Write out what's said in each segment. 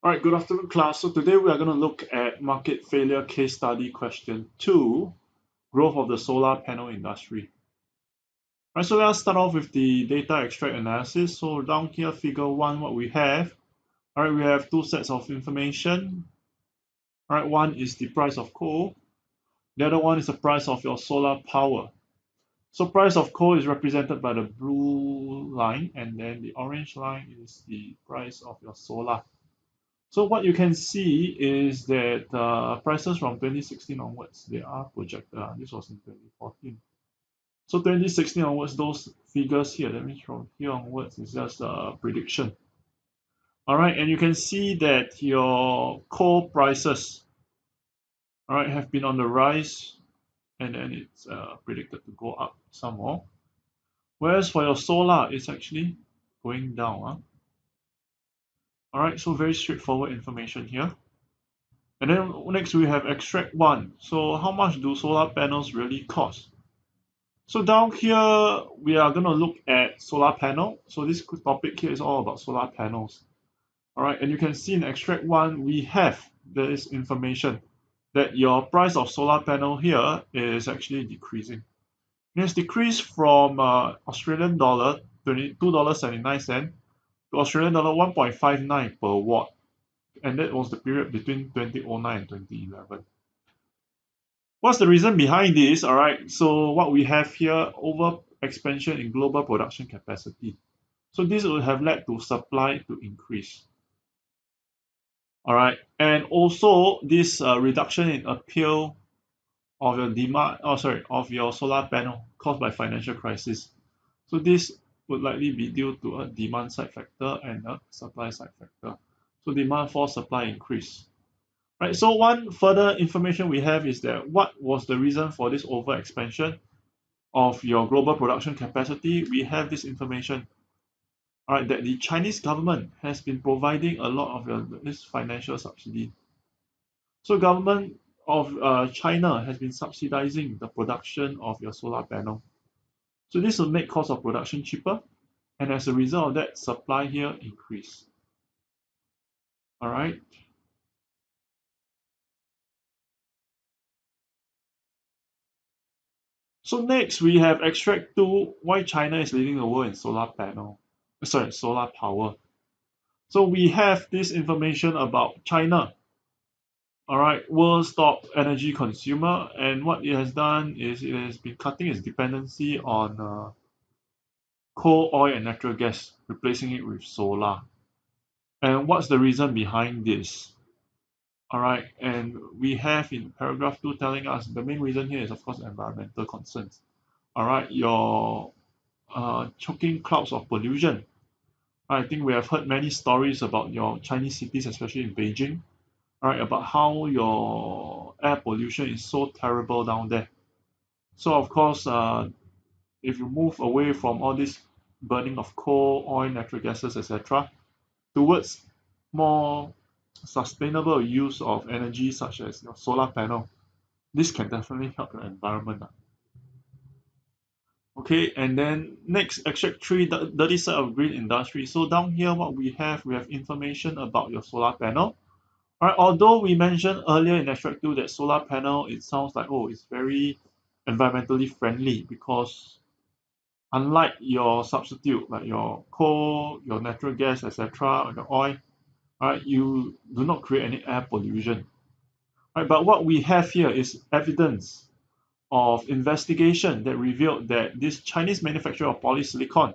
All right, good afternoon, class. So today we are going to look at market failure case study question 2, growth of the solar panel industry. All right, so let's start off with the data extract analysis. So down here, figure 1, what we have. All right, we have two sets of information. All right, one is the price of coal. The other one is the price of your solar power. So price of coal is represented by the blue line, and then the orange line is the price of your solar. So what you can see is that prices from 2016 onwards, they are projected. This was in 2014. So 2016 onwards, those figures here, that means from here onwards, is just a prediction. All right, and you can see that your coal prices, all right, have been on the rise, and then it's predicted to go up some more. Whereas for your solar, it's actually going down. All right, so very straightforward information here. And then next we have extract 1. So how much do solar panels really cost? So down here we are going to look at solar panel. So this topic here is all about solar panels. All right, and you can see in extract 1 we have this information that your price of solar panel here is actually decreasing. It has decreased from Australian dollar $22.79 to Australian dollar 1.59 per watt, and that was the period between 2009 and 2011. What's the reason behind this? All right, so what we have here, over expansion in global production capacity. So this would have led to supply to increase. All right, and also this reduction in appeal of your demand, of your solar panel caused by financial crisis. So this would likely be due to a demand side factor and a supply side factor. So demand for supply increase. Right, so one further information we have is that what was the reason for this over expansion of your global production capacity? We have this information, all right, that the Chinese government has been providing a lot of this financial subsidy. So government of China has been subsidizing the production of your solar panel. So this will make cost of production cheaper, and as a result of that, supply here increase. All right. So next we have extract 2, why China is leading the world in solar power. So we have this information about China. All right, world's top energy consumer, and what it has done is it has been cutting its dependency on coal, oil, and natural gas, replacing it with solar. And what's the reason behind this? All right, and we have in paragraph 2 telling us the main reason here is, of course, environmental concerns. All right, your choking clouds of pollution. I think we have heard many stories about your Chinese cities, especially in Beijing, right, about how your air pollution is so terrible down there. So, of course, if you move away from all this burning of coal, oil, natural gases, etc., towards more sustainable use of energy, such as your solar panel, this can definitely help your environment. Okay, and then next, extract 3, the dirty side of green industry. So down here, what we have information about your solar panel. All right, although we mentioned earlier in extract 2 that solar panel, it sounds like, oh, it's very environmentally friendly because unlike your substitute, like your coal, your natural gas, etc., or your oil, all right, you do not create any air pollution. All right, but what we have here is evidence of investigation that revealed that this Chinese manufacturer of polysilicon,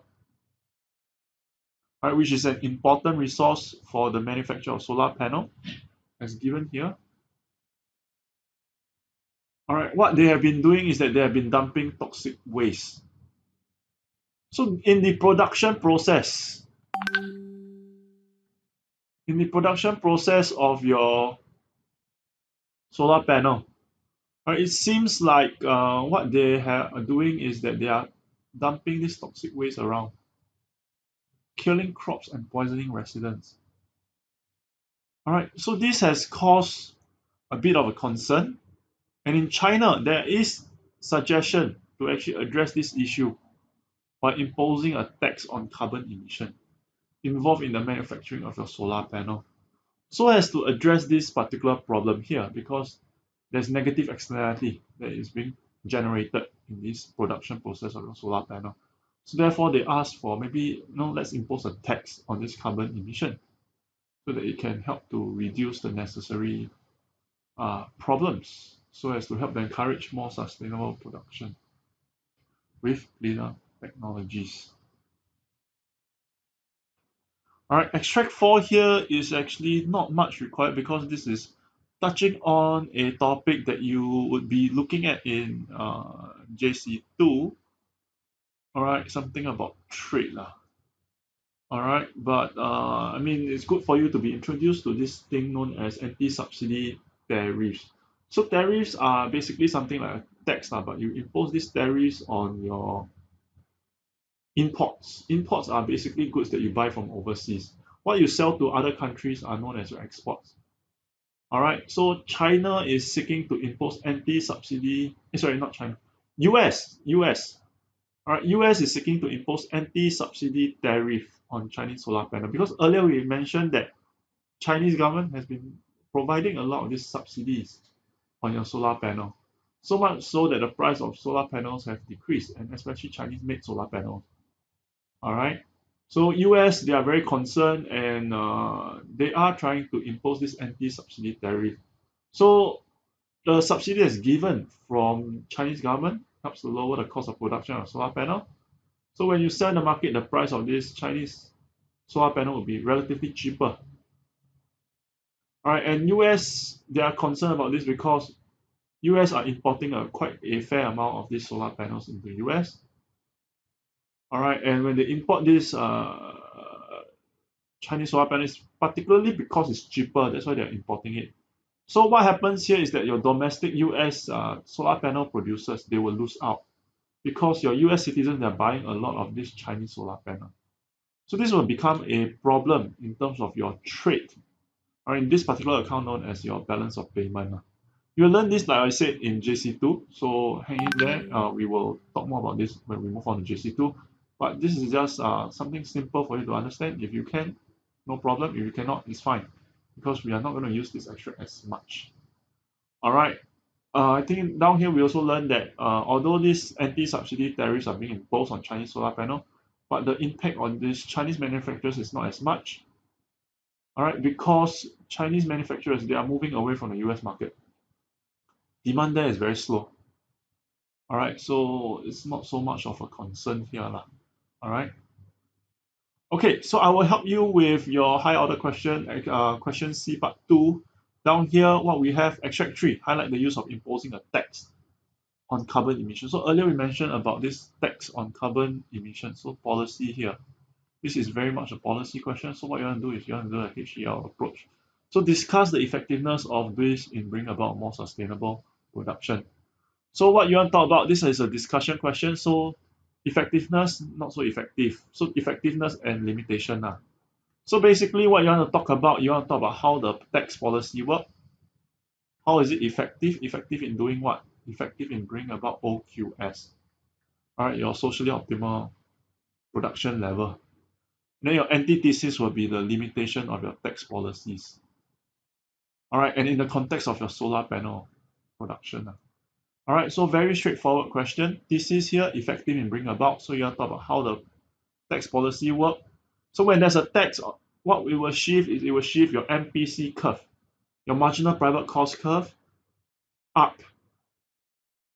right, which is an important resource for the manufacture of solar panel, as given here. All right, what they have been doing is that they have been dumping toxic waste. So in the production process of your solar panel, right, it seems like what are doing is that they are dumping this toxic waste around, killing crops and poisoning residents. All right, so this has caused a bit of a concern. And in China, there is suggestion to actually address this issue by imposing a tax on carbon emission involved in the manufacturing of your solar panel. so as to address this particular problem here, because there's negative externality that is being generated in this production process of the solar panel. So therefore, they ask for maybe, let's impose a tax on this carbon emission so that it can help to reduce the necessary problems, so as to help encourage more sustainable production with cleaner technologies. All right, extract 4 here is actually not much required because this is touching on a topic that you would be looking at in JC2. All right, something about trade lah. All right, but I mean, it's good for you to be introduced to this thing known as anti-subsidy tariffs. So tariffs are basically something like a tax lah, but you impose these tariffs on your imports. Imports are basically goods that you buy from overseas. What you sell to other countries are known as your exports. All right, so China is seeking to impose anti-subsidy. Sorry, not China. US. All right, US is seeking to impose anti-subsidy tariff on Chinese solar panel because earlier we mentioned that Chinese government has been providing a lot of these subsidies on your solar panel. So much so that the price of solar panels have decreased, and especially Chinese-made solar panels. All right. So US, they are very concerned and they are trying to impose this anti-subsidy tariff. So the subsidy is given from Chinese government helps to lower the cost of production of solar panel. So when you sell in the market, the price of this Chinese solar panel will be relatively cheaper. All right, and US, they are concerned about this because US are importing quite a fair amount of these solar panels into US. All right, and when they import this Chinese solar panels, particularly because it's cheaper, that's why they're importing it. So what happens here is that your domestic US solar panel producers, they will lose out because your US citizens are buying a lot of this Chinese solar panel. So this will become a problem in terms of your trade, or in this particular account known as your balance of payment. You'll learn this, like I said, in JC2. So hang in there. We will talk more about this when we move on to JC2. But this is just something simple for you to understand. If you can, no problem. If you cannot, it's fine. Because we are not going to use this extract as much. All right. I think down here we also learned that although these anti-subsidy tariffs are being imposed on Chinese solar panel, but the impact on these Chinese manufacturers is not as much. All right, because Chinese manufacturers, they are moving away from the US market. Demand there is very slow. All right, so it's not so much of a concern here lah. All right. Okay, so I will help you with your high order question, question C part 2. Down here, what we have, extract 3, highlight the use of imposing a tax on carbon emissions. So earlier we mentioned about this tax on carbon emissions, so policy here. This is very much a policy question. So what you want to do is you want to do a HEL approach. So discuss the effectiveness of this in bringing about more sustainable production. So what you want to talk about, this is a discussion question. So effectiveness, not so effective. So effectiveness and limitation. So basically what you want to talk about, you want to talk about how the tax policy work. How is it effective? Effective in doing what? Effective in bringing about OQS. All right, your socially optimal production level. Then your antithesis will be the limitation of your tax policies. All right, and in the context of your solar panel production. All right, so very straightforward question. Thesis here, effective in bringing about. So you have to talk about how the tax policy work. So when there's a tax, what we will shift is it will shift your MPC curve, your marginal private cost curve, up,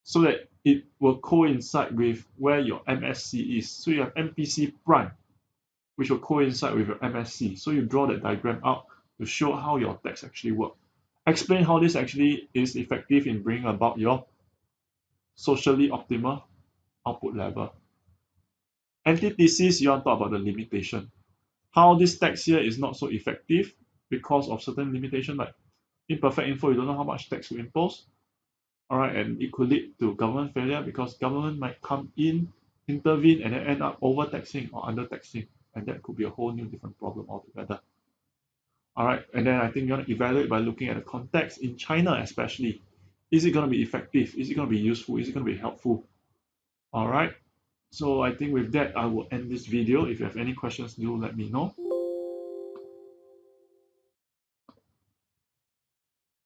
so that it will coincide with where your MSC is. So you have MPC prime, which will coincide with your MSC. So you draw that diagram out to show how your tax actually works. Explain how this actually is effective in bringing about your socially optimal output level. Antithesis, you want to talk about the limitation. How this tax here is not so effective because of certain limitation like imperfect info, you don't know how much tax to impose. All right, and it could lead to government failure because government might come in, intervene, and then end up overtaxing or undertaxing. And that could be a whole new different problem altogether. All right, and then I think you want to evaluate by looking at the context in China, especially. Is it going to be effective? Is it going to be useful? Is it going to be helpful? All right, so I think with that, I will end this video. If you have any questions, do let me know.